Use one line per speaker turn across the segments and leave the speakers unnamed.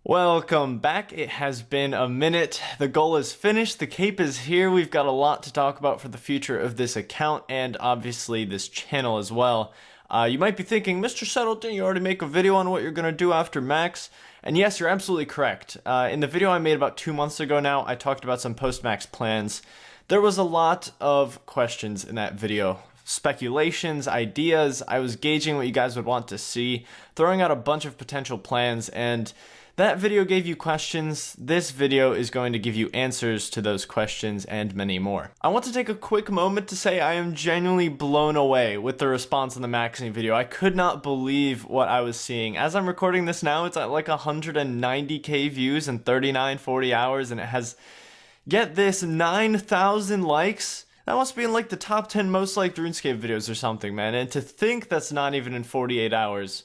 Welcome back. It has been a minute. The goal is finished. The cape is here. We've got a lot to talk about for the future of this account and obviously this channel as well. You might be thinking, Mr. Settle, didn't you already make a video on what you're going to do after Max? And yes, you're absolutely correct. In the video I made about 2 months ago now, I talked about some post-Max plans. There was a lot of questions in that video. Speculations, ideas. I was gauging what you guys would want to see, throwing out a bunch of potential plans, and that video gave you questions. This video is going to give you answers to those questions and many more. I want to take a quick moment to say I am genuinely blown away with the response on the Maxing video. I could not believe what I was seeing. As I'm recording this now, it's at like 190k views in 39-40 hours, and it has, get this, 9,000 likes. That must be in like the top 10 most liked RuneScape videos or something, man. And to think that's not even in 48 hours.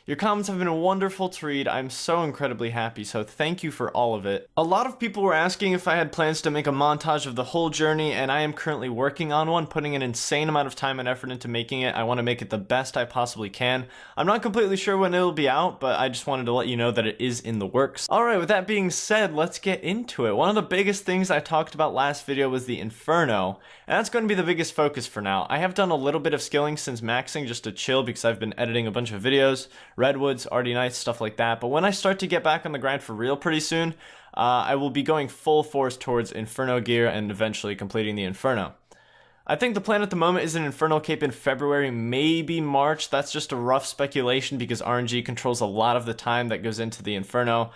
Your comments have been wonderful to read. I'm so incredibly happy, so thank you for all of it. A lot of people were asking if I had plans to make a montage of the whole journey, and I am currently working on one, putting an insane amount of time and effort into making it. I want to make it the best I possibly can. I'm not completely sure when it'll be out, but I just wanted to let you know that it is in the works. Alright, with that being said, let's get into it. One of the biggest things I talked about last video was the Inferno, and that's going to be the biggest focus for now. I have done a little bit of skilling since Maxing just to chill because I've been editing a bunch of videos. Redwoods, Arty Nights, stuff like that. But when I start to get back on the grind for real pretty soon, I will be going full force towards Inferno gear and eventually completing the Inferno. I think the plan at the moment is an Inferno cape in February, maybe March. That's just a rough speculation because RNG controls a lot of the time that goes into the Inferno.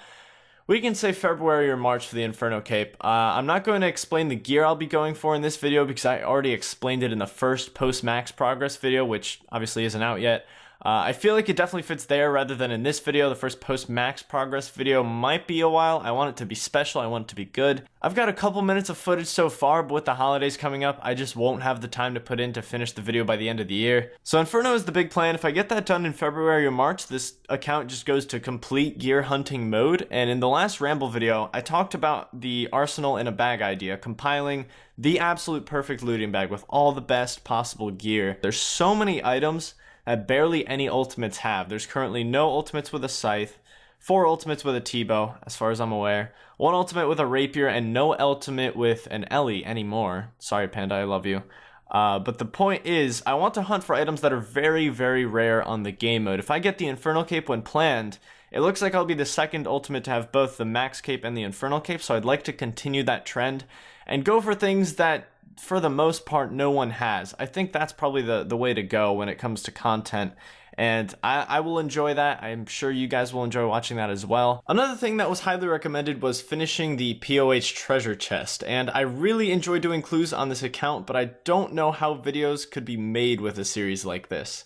We can say February or March for the Inferno cape. I'm not going to explain the gear I'll be going for in this video because I already explained it in the first post-max progress video, which obviously isn't out yet. I feel like it definitely fits there rather than in this video. The first post-max progress video might be a while. I want it to be special. I want it to be good. I've got a couple minutes of footage so far, but with the holidays coming up, I just won't have the time to put in to finish the video by the end of the year. So Inferno is the big plan. If I get that done in February or March, this account just goes to complete gear hunting mode. And in the last ramble video, I talked about the arsenal in a bag idea, compiling the absolute perfect looting bag with all the best possible gear. There's so many items that barely any ultimates have. There's currently no ultimates with a scythe, 4 ultimates with a T-bow, as far as I'm aware, 1 ultimate with a rapier, and no ultimate with an Ellie anymore. Sorry, Panda, I love you. But the point is, I want to hunt for items that are very, very rare on the game mode. If I get the Infernal cape when planned, it looks like I'll be the second ultimate to have both the Max cape and the Infernal cape, so I'd like to continue that trend and go for things that for the most part no one has. I think that's probably the way to go when it comes to content, and I will enjoy that. I'm sure you guys will enjoy watching that as well. Another thing that was highly recommended was finishing the POH treasure chest, and I really enjoy doing clues on this account, but I don't know how videos could be made with a series like this.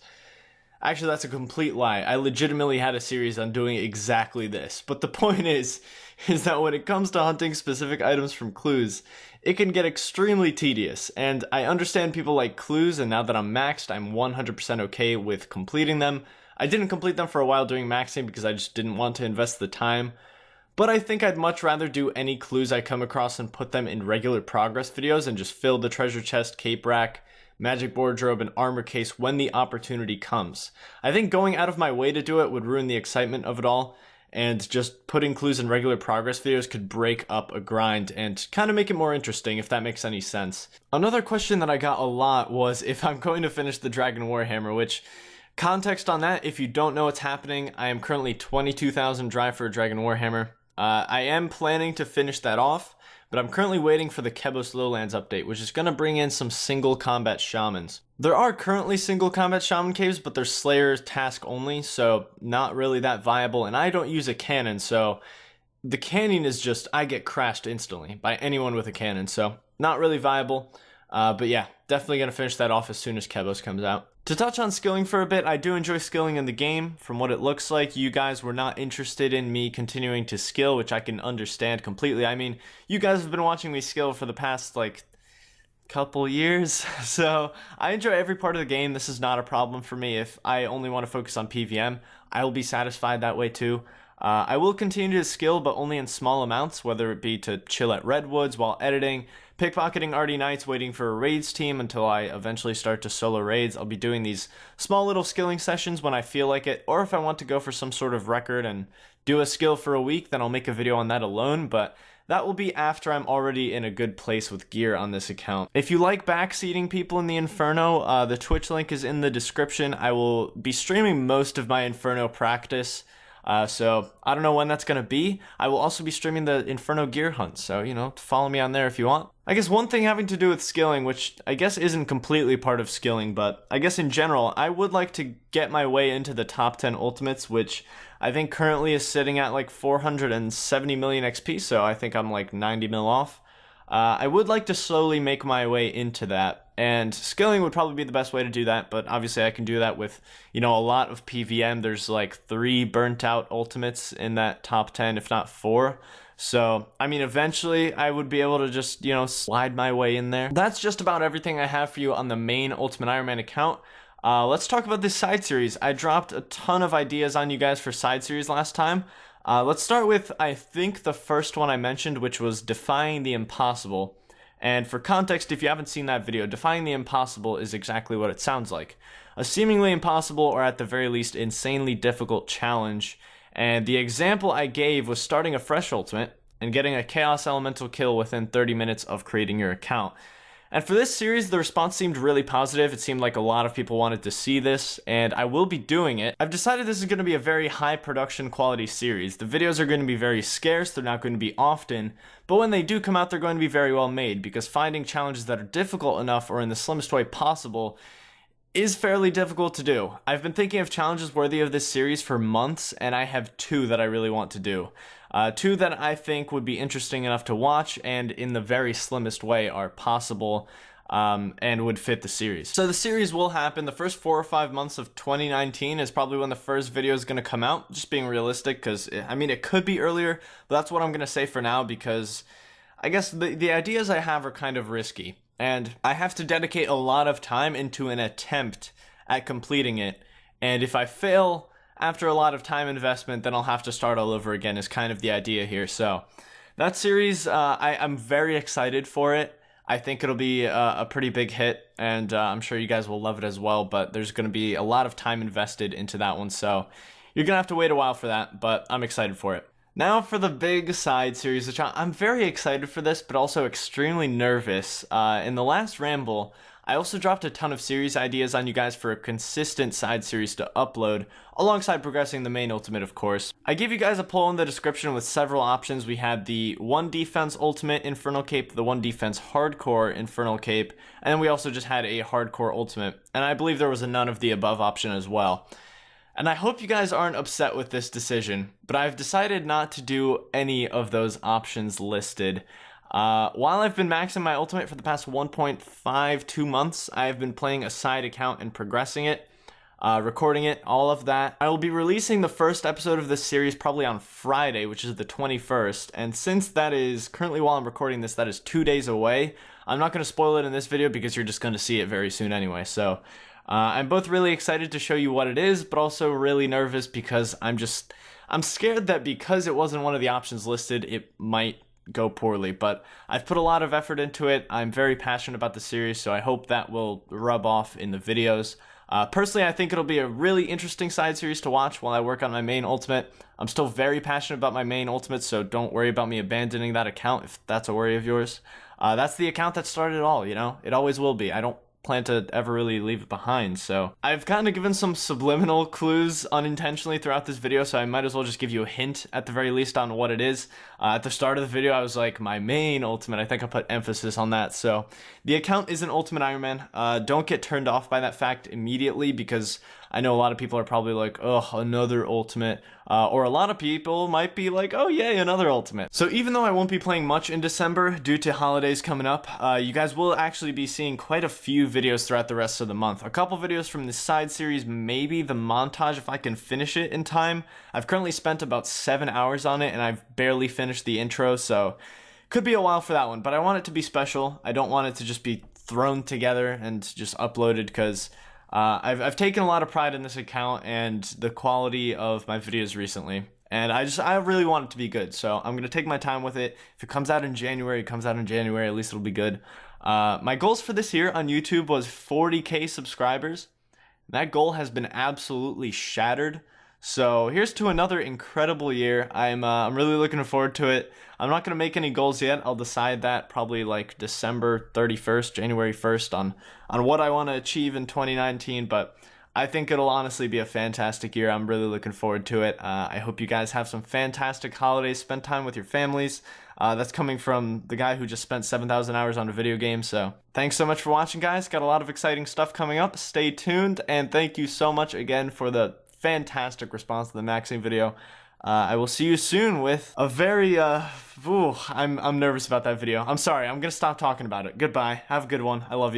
Actually, that's a complete lie. I legitimately had a series on doing exactly this. But the point is that when it comes to hunting specific items from clues, it can get extremely tedious. And I understand people like clues, and now that I'm maxed, I'm 100% okay with completing them. I didn't complete them for a while during maxing because I just didn't want to invest the time. But I think I'd much rather do any clues I come across and put them in regular progress videos and just fill the treasure chest, cape rack, magic wardrobe, and armor case when the opportunity comes. I think going out of my way to do it would ruin the excitement of it all, and just putting clues in regular progress videos could break up a grind and kind of make it more interesting, if that makes any sense. Another question that I got a lot was if I'm going to finish the Dragon Warhammer, which, context on that, if you don't know what's happening, I am currently 22,000 dry for a Dragon Warhammer. I am planning to finish that off, but I'm currently waiting for the Kebos Lowlands update, which is going to bring in some single combat shamans. There are currently single combat shaman caves, but they're Slayer task only, so not really that viable, and I don't use a cannon, so the cannon is just, I get crashed instantly by anyone with a cannon, so not really viable. But yeah, definitely going to finish that off as soon as Kebos comes out. To touch on skilling for a bit, I do enjoy skilling in the game. From what it looks like, you guys were not interested in me continuing to skill, which I can understand completely. I mean, you guys have been watching me skill for the past, like, couple years, so I enjoy every part of the game. This is not a problem for me. If I only want to focus on PVM, I will be satisfied that way too. I will continue to skill, but only in small amounts, whether it be to chill at Redwoods while editing, pickpocketing arty nights, waiting for a raids team until I eventually start to solo raids. I'll be doing these small little skilling sessions when I feel like it, or if I want to go for some sort of record and do a skill for a week, then I'll make a video on that alone, but that will be after I'm already in a good place with gear on this account. If you like backseating people in the Inferno, the Twitch link is in the description. I will be streaming most of my Inferno practice, so I don't know when that's going to be. I will also be streaming the Inferno gear hunt, so, you know, follow me on there if you want. I guess one thing having to do with skilling, which I guess isn't completely part of skilling, but I guess in general, I would like to get my way into the top 10 ultimates, which I think currently is sitting at like 470 million XP, so I think I'm like 90 mil off. I would like to slowly make my way into that, and skilling would probably be the best way to do that, but obviously I can do that with, you know, a lot of PVM. There's like 3 burnt out ultimates in that top 10, if not 4. So, I mean, eventually I would be able to just, you know, slide my way in there. That's just about everything I have for you on the main Ultimate Ironman account. Let's talk about this side series. I dropped a ton of ideas on you guys for side series last time. Let's start with, I think, the first one I mentioned, which was Defying the Impossible. And for context, if you haven't seen that video, Defying the Impossible is exactly what it sounds like. A seemingly impossible, or at the very least, insanely difficult challenge. And the example I gave was starting a fresh ultimate and getting a Chaos Elemental kill within 30 minutes of creating your account. And for this series, the response seemed really positive. It seemed like a lot of people wanted to see this, and I will be doing it. I've decided this is going to be a very high production quality series. The videos are going to be very scarce, they're not going to be often, but when they do come out, they're going to be very well made, because finding challenges that are difficult enough or in the slimmest way possible is fairly difficult to do. I've been thinking of challenges worthy of this series for months, and I have 2 that I really want to do. 2 that I think would be interesting enough to watch and in the very slimmest way are possible and would fit the series. So the series will happen. The first 4 or 5 months of 2019 is probably when the first video is going to come out, just being realistic, because, I mean, it could be earlier, but that's what I'm going to say for now, because I guess the ideas I have are kind of risky. And I have to dedicate a lot of time into an attempt at completing it. And if I fail after a lot of time investment, then I'll have to start all over again is kind of the idea here. So that series, I'm very excited for it. I think it'll be a pretty big hit, and I'm sure you guys will love it as well. But there's going to be a lot of time invested into that one. So you're going to have to wait a while for that, but I'm excited for it. Now for the big side series, which I'm very excited for this, but also extremely nervous. In the last ramble, I also dropped a ton of series ideas on you guys for a consistent side series to upload, alongside progressing the main ultimate, of course. I gave you guys a poll in the description with several options. We had the 1 defense ultimate Infernal Cape, the 1 defense hardcore Infernal Cape, and then we also just had a hardcore ultimate. And I believe there was a none of the above option as well. And I hope you guys aren't upset with this decision, but I've decided not to do any of those options listed. While I've been maxing my ultimate for the past 1.52 months, I've been playing a side account and progressing it, recording it, all of that. I will be releasing the first episode of this series probably on Friday, which is the 21st, and since that is, currently while I'm recording this, that is 2 days away, I'm not going to spoil it in this video because you're just going to see it very soon anyway, so I'm both really excited to show you what it is, but also really nervous because I'm scared that because it wasn't one of the options listed, it might go poorly, but I've put a lot of effort into it. I'm very passionate about the series, so I hope that will rub off in the videos. Personally, I think it'll be a really interesting side series to watch while I work on my main ultimate. I'm still very passionate about my main ultimate, so don't worry about me abandoning that account if that's a worry of yours. That's the account that started it all, you know? It always will be. I don't plan to ever really leave it behind, so I've kind of given some subliminal clues unintentionally throughout this video, so I might as well just give you a hint at the very least on what it is. At the start of the video I was like, my main ultimate, I think I put emphasis on that. So the account is an Ultimate Ironman. Don't get turned off by that fact immediately, because I know a lot of people are probably like, oh, another ultimate, or a lot of people might be like, oh yay, another ultimate. So even though I won't be playing much in December due to holidays coming up, you guys will actually be seeing quite a few videos throughout the rest of the month. A couple videos from the side series, maybe the montage if I can finish it in time. I've currently spent about 7 hours on it and I've barely finished the intro, so could be a while for that one, but I want it to be special. I don't want it to just be thrown together and just uploaded, because I've taken a lot of pride in this account and the quality of my videos recently. And I really want it to be good. So I'm going to take my time with it. If it comes out in January, it comes out in January. At least it'll be good. My goals for this year on YouTube was 40K subscribers. That goal has been absolutely shattered. So here's to another incredible year. I'm really looking forward to it. I'm not going to make any goals yet. I'll decide that probably like December 31st, January 1st on what I want to achieve in 2019. But I think it'll honestly be a fantastic year. I'm really looking forward to it. I hope you guys have some fantastic holidays. Spend time with your families. That's coming from the guy who just spent 7,000 hours on a video game. So thanks so much for watching, guys. Got a lot of exciting stuff coming up. Stay tuned. And thank you so much again for the fantastic response to the maxing video. I will see you soon with a very, I'm nervous about that video. I'm sorry. I'm going to stop talking about it. Goodbye. Have a good one. I love you.